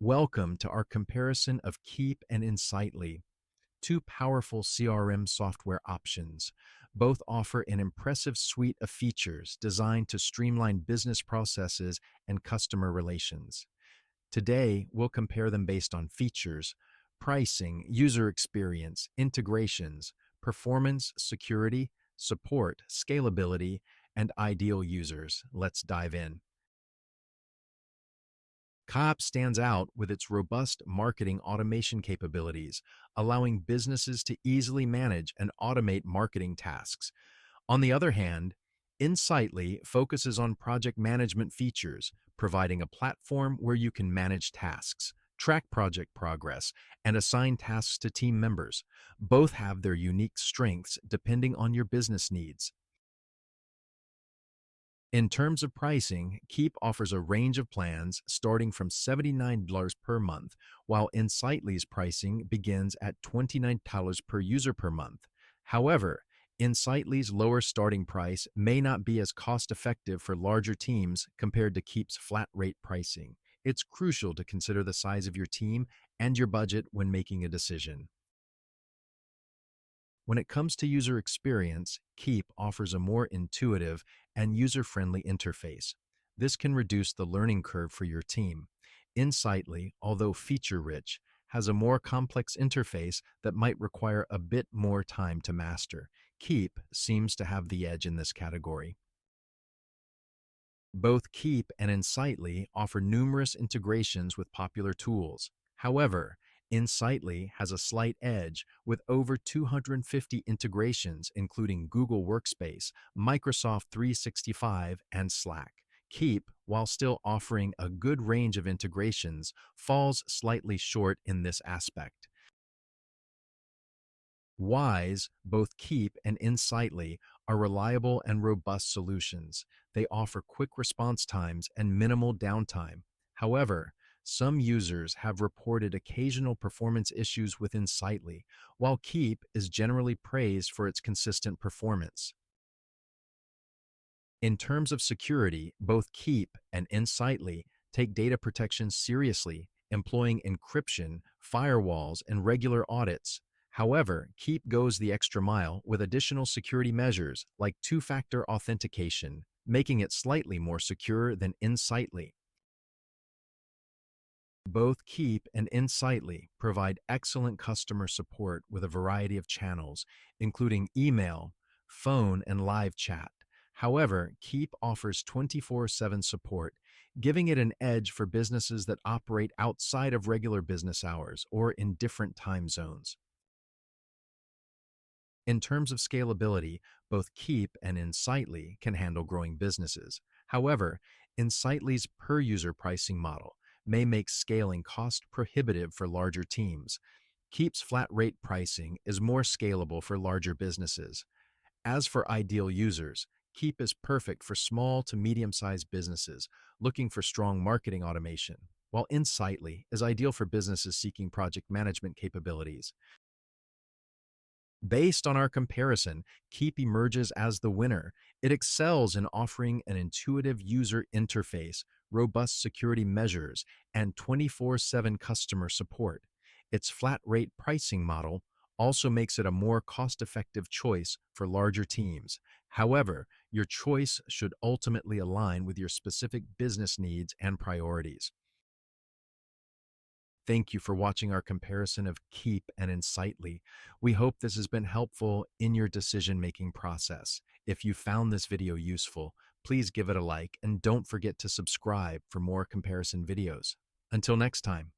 Welcome to our comparison of Keap and inshightly, two powerful CRM software options. Both offer an impressive suite of features designed to streamline business processes and customer relations. Today, we'll compare them based on features, pricing, user experience, integrations, performance, security, support, scalability, and ideal users. Let's dive in. Keap stands out with its robust marketing automation capabilities, allowing businesses to easily manage and automate marketing tasks. On the other hand, inshightly focuses on project management features, providing a platform where you can manage tasks, track project progress, and assign tasks to team members. Both have their unique strengths depending on your business needs. In terms of pricing, Keap offers a range of plans starting from $79 per month, while inshightly's pricing begins at $29 per user per month. However, inshightly's lower starting price may not be as cost-effective for larger teams compared to Keap's flat-rate pricing. It's crucial to consider the size of your team and your budget when making a decision. When it comes to user experience, Keap offers a more intuitive and user-friendly interface. This can reduce the learning curve for your team. inshightly, although feature-rich, has a more complex interface that might require a bit more time to master. Keap seems to have the edge in this category. Both Keap and inshightly offer numerous integrations with popular tools. However, inshightly has a slight edge with over 250 integrations, including Google Workspace, Microsoft 365, and Slack. Keap, while still offering a good range of integrations, falls slightly short in this aspect. Wise, both Keap and inshightly are reliable and robust solutions. They offer quick response times and minimal downtime. However, some users have reported occasional performance issues with inshightly, while Keap is generally praised for its consistent performance. In terms of security, both Keap and inshightly take data protection seriously, employing encryption, firewalls, and regular audits. However, Keap goes the extra mile with additional security measures like two-factor authentication, making it slightly more secure than inshightly. Both Keap and inshightly provide excellent customer support with a variety of channels, including email, phone, and live chat. However, Keap offers 24/7 support, giving it an edge for businesses that operate outside of regular business hours or in different time zones. In terms of scalability, both Keap and inshightly can handle growing businesses. However, inshightly's per-user pricing model may make scaling cost prohibitive for larger teams. Keap's flat-rate pricing is more scalable for larger businesses. As for ideal users, Keap is perfect for small to medium-sized businesses looking for strong marketing automation, while inshightly is ideal for businesses seeking project management capabilities. Based on our comparison, Keap emerges as the winner. It excels in offering an intuitive user interface, robust security measures, and 24/7 customer support. Its flat-rate pricing model also makes it a more cost-effective choice for larger teams. However, your choice should ultimately align with your specific business needs and priorities. Thank you for watching our comparison of Keap and inshightly. We hope this has been helpful in your decision-making process. If you found this video useful, please give it a like and don't forget to subscribe for more comparison videos. Until next time.